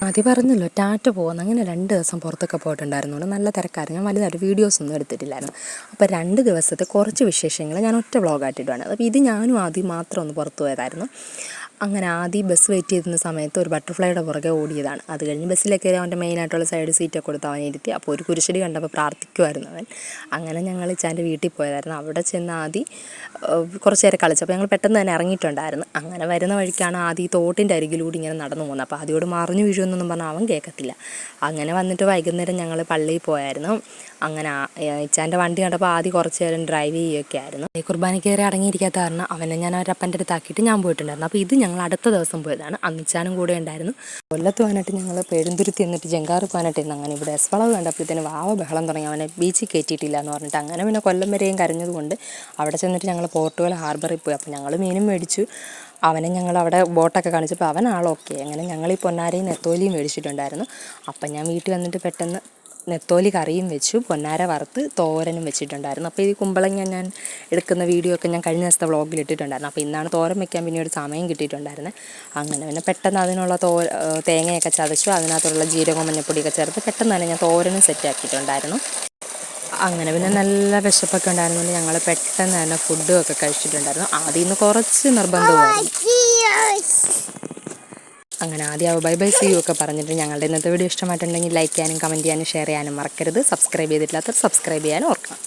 ആദ്യം പറഞ്ഞല്ലോ ടാറ്റ പോകുന്നു. അങ്ങനെ 2 ദിവസം പുറത്തൊക്കെ പോയിട്ടുണ്ടായിരുന്നു. നല്ല തിരക്കായിരുന്നു. ഞാൻ വലുതായിട്ട് വീഡിയോസൊന്നും എടുത്തിട്ടില്ലായിരുന്നു. അപ്പോൾ 2 ദിവസത്തെ കുറച്ച് വിശേഷങ്ങൾ ഞാൻ ഒറ്റ വ്ളോഗായിട്ടിടുവാണ്. അപ്പോൾ ഇത് ഞാനും ആദ്യം മാത്രം ഒന്ന് പുറത്തു പോയതായിരുന്നു. അങ്ങനെ ആദ്യം ബസ് വെയിറ്റ് ചെയ്തിരുന്ന സമയത്ത് ഒരു ബട്ടർഫ്ലൈയുടെ പുറകെ ഓടിയതാണ്. അത് കഴിഞ്ഞ് ബസ്സിലേക്ക് അവൻ്റെ മെയിനായിട്ടുള്ള സൈഡ് സീറ്റൊക്കെ കൊടുത്ത് അവനെ ഇരുത്തി. അപ്പോൾ ഒരു കുരിശടി കണ്ടപ്പോൾ പ്രാർത്ഥിക്കുമായിരുന്നു അവൻ. അങ്ങനെ ഞങ്ങൾ ഇച്ചാൻ്റെ വീട്ടിൽ പോയതായിരുന്നു. അവിടെ ചെന്ന് ആദ്യം കുറച്ച് നേരം കളിച്ചു. അപ്പോൾ ഞങ്ങൾ പെട്ടെന്ന് തന്നെ ഇറങ്ങിയിട്ടുണ്ടായിരുന്നു. അങ്ങനെ വരുന്ന വഴിക്കാണ് ആദ്യം തോട്ടിൻ്റെ അരികിലൂടെ ഇങ്ങനെ നടന്നു പോകുന്നത്. അപ്പോൾ ആദ്യമോട് മറിഞ്ഞു വീഴുമെന്നൊന്നും പറഞ്ഞാൽ അവൻ കേൾക്കത്തില്ല. അങ്ങനെ വന്നിട്ട് വൈകുന്നേരം ഞങ്ങൾ പള്ളിയിൽ പോയായിരുന്നു. അങ്ങനെ ഇച്ചാൻ്റെ വണ്ടി കണ്ടപ്പോൾ ആദ്യം കുറച്ച് നേരം ഡ്രൈവ് ചെയ്യുകയൊക്കെ ആയിരുന്നു. കുർബാന കയറി അടങ്ങിയിരിക്കാത്ത കാരണം അവനെ ഞാൻ അവരപ്പൻ്റെ അടുത്താക്കിയിട്ട് ഞാൻ പോയിട്ടുണ്ടായിരുന്നു. അപ്പോൾ ഇത് ഞങ്ങൾ അടുത്ത ദിവസം പോയതാണ്. അന്നിച്ചാനും കൂടെ ഉണ്ടായിരുന്നു. കൊല്ലത്ത് പോകാനായിട്ട് ഞങ്ങൾ പെരുന്തുരുത്തി എന്നിട്ട് ജങ്കാറ് പോകാനായിട്ടിരുന്നു. അങ്ങനെ ഇവിടെ എസ്വളവ് കണ്ടപ്പോഴത്തേന് വാവ ബഹളം തുടങ്ങി. അവനെ ബീച്ചിൽ കയറ്റിയിട്ടില്ല എന്ന് പറഞ്ഞിട്ട് അങ്ങനെ പിന്നെ കൊല്ലം വരെയും കരഞ്ഞതുകൊണ്ട് അവിടെ ചെന്നിട്ട് ഞങ്ങൾ പോർട്ടുഗൽ ഹാർബറിൽ പോയി. അപ്പോൾ ഞങ്ങൾ മീനും മേടിച്ചു. അവനെ ഞങ്ങൾ അവിടെ ബോട്ടൊക്കെ കാണിച്ചപ്പോൾ അവനാളൊക്കെ. അങ്ങനെ ഞങ്ങൾ ഈ പൊന്നാരയും നെത്തോലിയും മേടിച്ചിട്ടുണ്ടായിരുന്നു. അപ്പം ഞാൻ വീട്ടിൽ വന്നിട്ട് പെട്ടെന്ന് നെത്തോലി കറിയും വെച്ചു, പൊന്നാര വറുത്ത് തോരനും വെച്ചിട്ടുണ്ടായിരുന്നു. അപ്പോൾ ഈ കുമ്പളങ്ങ ഞാൻ എടുക്കുന്ന വീഡിയോ ഒക്കെ ഞാൻ കഴിഞ്ഞ ദിവസത്തെ വ്ളോഗിൽ ഇട്ടിട്ടുണ്ടായിരുന്നു. അപ്പോൾ ഇന്നാണ് തോരൻ വെക്കാൻ പിന്നെ ഒരു സമയം കിട്ടിയിട്ടുണ്ടായിരുന്നത്. അങ്ങനെ പിന്നെ പെട്ടെന്ന് അതിനുള്ള തേങ്ങയൊക്കെ ചതച്ചു, അതിനകത്തുള്ള ജീരകവും മഞ്ഞപ്പൊടിയൊക്കെ ചേർത്ത് പെട്ടെന്ന് തന്നെ ഞാൻ തോരനും സെറ്റാക്കിയിട്ടുണ്ടായിരുന്നു. അങ്ങനെ പിന്നെ നല്ല വിശപ്പൊക്കെ ഉണ്ടായിരുന്നുകൊണ്ട് ഞങ്ങൾ പെട്ടെന്ന് തന്നെ ഫുഡും ഒക്കെ കഴിച്ചിട്ടുണ്ടായിരുന്നു. ആദ്യം ഇന്ന് കുറച്ച് നിർബന്ധമായിരുന്നു. അങ്ങനെ ആദ്യം ബൈ ബൈ സീ യു ഒക്കെ പറഞ്ഞിട്ട് ഞങ്ങളുടെ ഇന്നത്തെ വീഡിയോ ഇഷ്ടമായിട്ടുണ്ടെങ്കിൽ ലൈക്ക് ചെയ്യാനും കമൻറ്റ് ചെയ്യാനും ഷെയർ ചെയ്യാനും മറക്കരുത്. സബ്സ്ക്രൈബ് ചെയ്തിട്ടില്ലാത്തവർ സബ്സ്ക്രൈബ് ചെയ്യാനും ഓർക്കണം.